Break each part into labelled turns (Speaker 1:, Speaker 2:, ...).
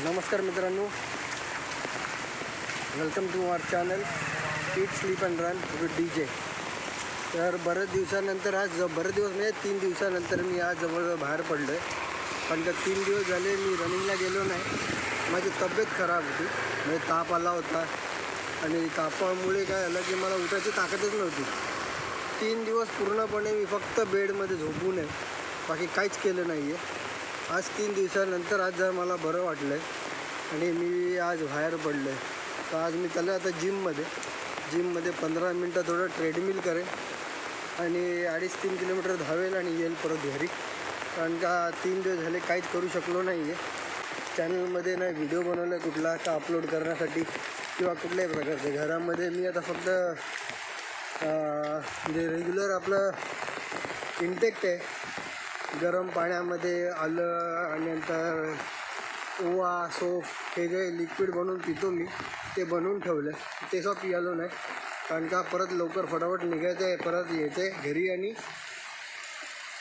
Speaker 1: नमस्कार मित्रांनो, welcome to our channel eat sleep and run with DJ. तर बरेच दिवसानंतर बरेच दिवस म्हणजे 3 दिवसानंतर मी आज जवळ बाहेर पडलो आहे. कारण का 3 दिवस झाले मी रनिंगला गेलो नाही. माझी तब्येत खराब होती, म्हणजे ताप आला होता आणि तापामुळे काय झालं की मला उठायची ताकदच नव्हती. 3 दिवस पूर्णपणे मी फक्त बेडमध्ये झोपून आहे, बाकी काहीच केलं नाही आहे. आज 3 दिवसानंतर आज जर मला बरं वाटलं आहे आणि मी आज बाहेर पडलो आहे. तर आज मी चाललो आता जिममध्ये 15 मिनटं थोडं ट्रेडमिल करेन आणि 2.5-3 किलोमीटर धावेल आणि येईल परत घरी. कारण का 3 दिवस झाले काहीच करू शकलो नाही आहे. चॅनलमध्ये नाही व्हिडिओ बनवला कुठला का अपलोड करण्यासाठी किंवा कुठल्याही प्रकारचे. घरामध्ये मी आता फक्त जे रेग्युलर आपलं इंटेक्ट आहे, गरम पाण्यामध्ये आलं आणि नंतर ओवा सोप हे जे लिक्विड बनवून पितो मी, ते बनवून ठेवलं. ते सुद्धा पियालो नाही कारण का परत लवकर फटाफट निघायचं आहे, परत यायचं आहे घरी आणि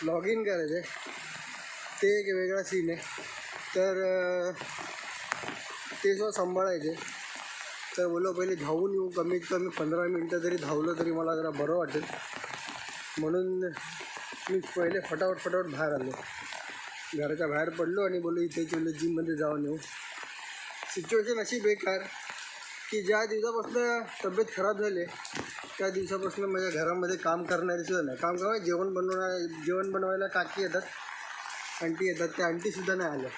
Speaker 1: लॉग इन करायचं आहे. ते एक वेगळा सीन आहे. तर ते सुद्धा सांभाळायचे. तर बोलो पहिले धावून येऊ, कमीत कमी 15 मिनटं जरी धावलं तरी मला जरा बरं वाटेल. म्हणून मी पहिले फटाफट बाहेर आलो, घराच्या बाहेर पडलो आणि बोललो इथे चलो जिममध्ये जाऊन येऊ. सिच्युएशन अशी बेकार की ज्या दिवसापासून तब्येत खराब झाली त्या दिवसापासून माझ्या घरामध्ये काम करणारी सुद्धा नाही. काम करा जेवण बनवायला काकी येतात, आंटी येतात, त्या आंटीसुद्धा नाही आल्या.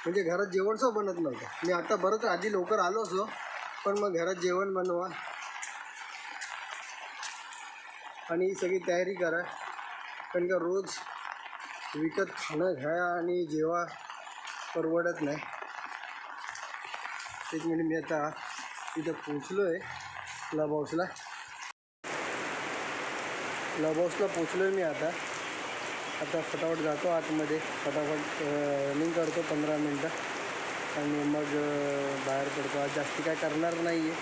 Speaker 1: म्हणजे घरात जेवणसुद्धा बनत नव्हतं. मी आता बरंच आधी लवकर आलो असो, पण मग घरात जेवण बनवा आणि सगळी तयारी करा. कारण का रोज विकत खाणं घ्या आणि जेव्हा परवडत नाही. तेच म्हणजे मी आता इथं पोचलो आहे क्लब हाऊसला पोचलो आहे मी. आता फटाफट जातो आतमध्ये, फटाफट रनिंग करतो 15 मिनटं आणि मग बाहेर पडतो. आज जास्ती काय करणार नाही आहे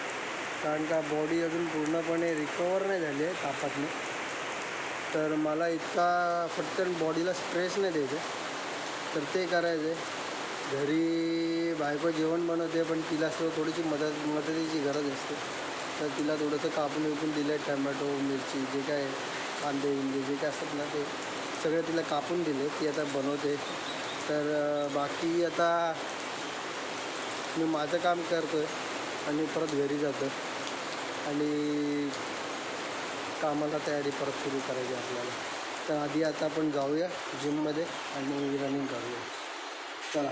Speaker 1: कारण का बॉडी अजून पूर्णपणे रिकवर नाही झाली आहे तापातनं. तर मला इतका पटकन बॉडीला स्ट्रेस नाही द्यायचं, तर ते करायचं आहे. घरी बायको जेवण बनवते, पण तिला असं थोडीशी मदतीची गरज असते. तर तिला थोडंसं कापून दिलं आहे, टमॅटो मिरची जे काय कांदे जे काय असतात ना, ते सगळं तिला कापून दिले, ती आता बनवते. तर बाकी आता मी माझं काम करतो आहे आणि परत घरी जातो आणि कामाला तयारी परत सुरू करायची आपल्याला. तर आधी आता आपण जाऊया जिममध्ये आणि रनिंग करूया. चला.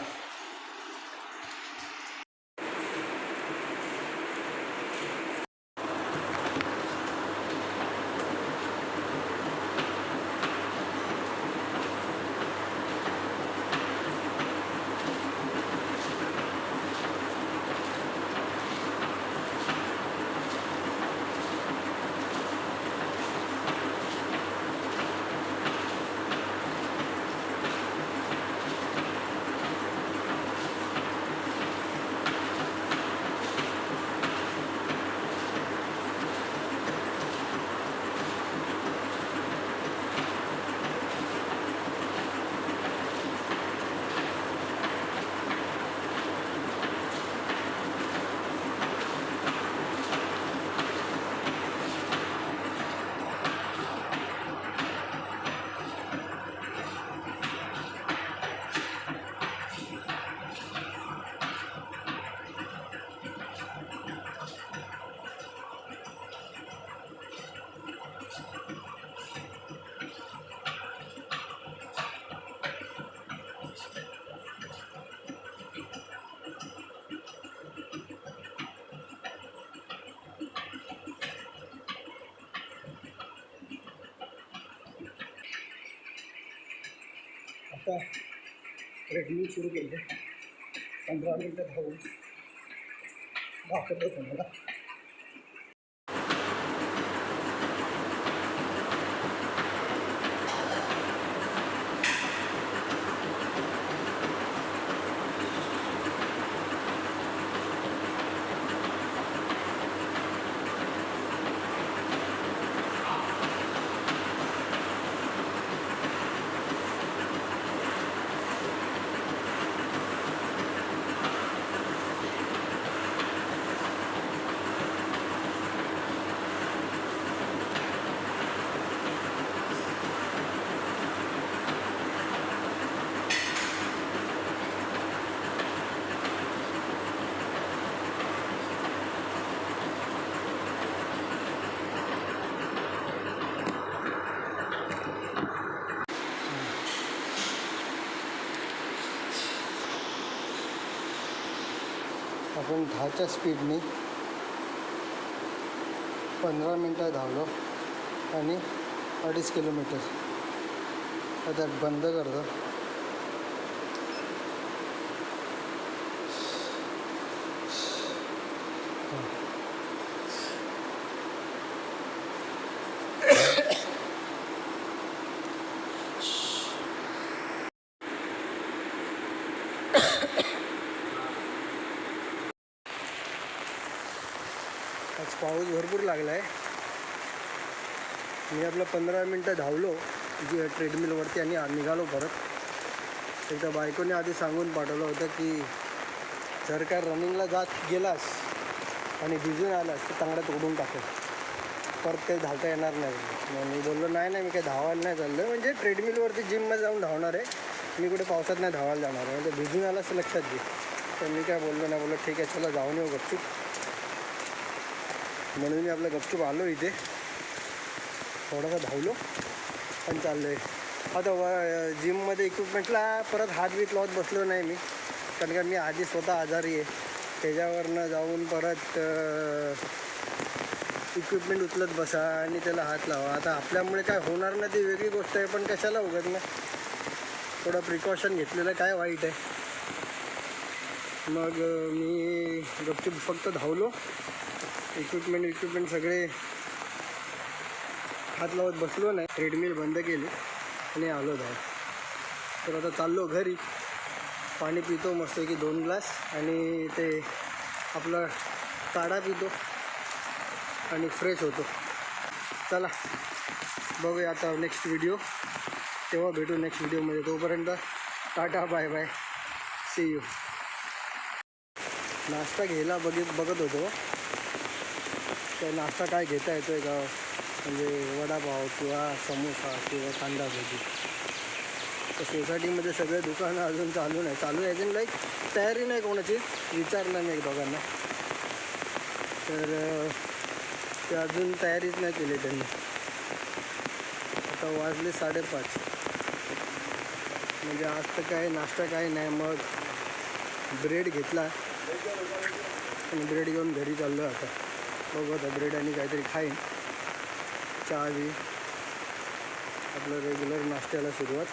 Speaker 1: आता ट्रेडमिल सुरू केलं, 15 मिनटं धावून दाखवतो तुम्हाला. आपण 10च्या स्पीडने 15 मिनटं धावलो आणि 2.5 किलोमीटर. आता बंद करतो. आज पाऊस भरपूर लागला आहे. मी आपलं 15 मिनटं धावलो जी ट्रेडमिलवरती आणि निघालो परत. एकदा बायकोने आधी सांगून पाठवलं होतं की जर का रनिंगला जात गेलास आणि भिजून आलास तर तांगड्यात ओढून टाकेल, परत ते धावता येणार नाही. मग मी बोललो नाही मी काही धावायला नाही चाललं, म्हणजे ट्रेडमिलवरती जिममध्ये जाऊन धावणार आहे, मी कुठे पावसात नाही धावायला जाणार आहे. म्हणजे भिजून आलास लक्षात घे. तर मी काय बोललो नाही, बोललो ठीक आहे चला जाऊन येऊ गपचूप. म्हणून मी आपलं गपचूप आलो इथे, थोडासा धावलो पण चाललो आहे. आता जिममध्ये इक्विपमेंटला परत हात बीत लावत बसलो नाही मी, कारण का मी आधी स्वतः आजारी आहे. त्याच्यावरनं जाऊन परत इक्विपमेंट उचलत बसा आणि त्याला हात लावा. आता आपल्यामुळे काय होणार नाही ती वेगळी गोष्ट आहे, पण कशाला उगाच ना, थोडं प्रिकॉशन घेतलेलं काय वाईट आहे. मग मी गपचूप फक्त धावलो, इक्विपमेंट सगळे हात लावत बसलो नाही, ट्रेडमिल बंद केली आणि आलो धाव. तर आता चाललो घरी, पाणी पितो मस्त की 2 ग्लास आणि ते आपला काढा पितो आणि फ्रेश होतो. चला बघूया आता नेक्स्ट व्हिडिओ, तेव्हा भेटू नेक्स्ट व्हिडिओमध्ये. तोपर्यंत tata bye bye, see you. नाश्ता घ्यायला बघत होतो, तर नाश्ता काय घेता येतो आहे का, म्हणजे वडापाव किंवा समोसा किंवा कांदा भजी. तर सोसायटीमध्ये सगळे दुकानं अजून चालू आहे अजून, लाईक तयारी नाही कोणाची. विचारलं मी एक दोघांना, तर ते अजून तयारीच नाही केली त्यांनी. आता वाजले 5:30, म्हणजे आज तर काय नाश्ता काय नाही. मग ब्रेड घेतला आणि ब्रेड घेऊन घरी चाललो आहे. आता बघू, आता ब्रेड आणि काहीतरी खाईन, चहा बी. आपलं रेग्युलर नाश्त्याला सुरुवात,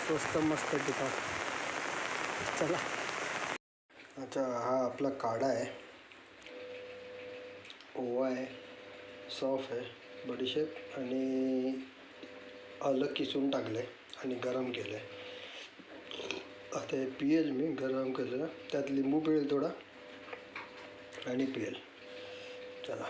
Speaker 1: स्वस्त मस्त टिकाव. चला. अच्छा, हा आपला काढा आहे, ओवा आहे, सौंफ आहे, बडीशेप आणि आलं किसून टाकलं आहे आणि गरम केलं आहे. आता हे पिळेल मी, गरम केलं, त्यात लिंबू पिळेल थोडा आणि पिळेल. चला.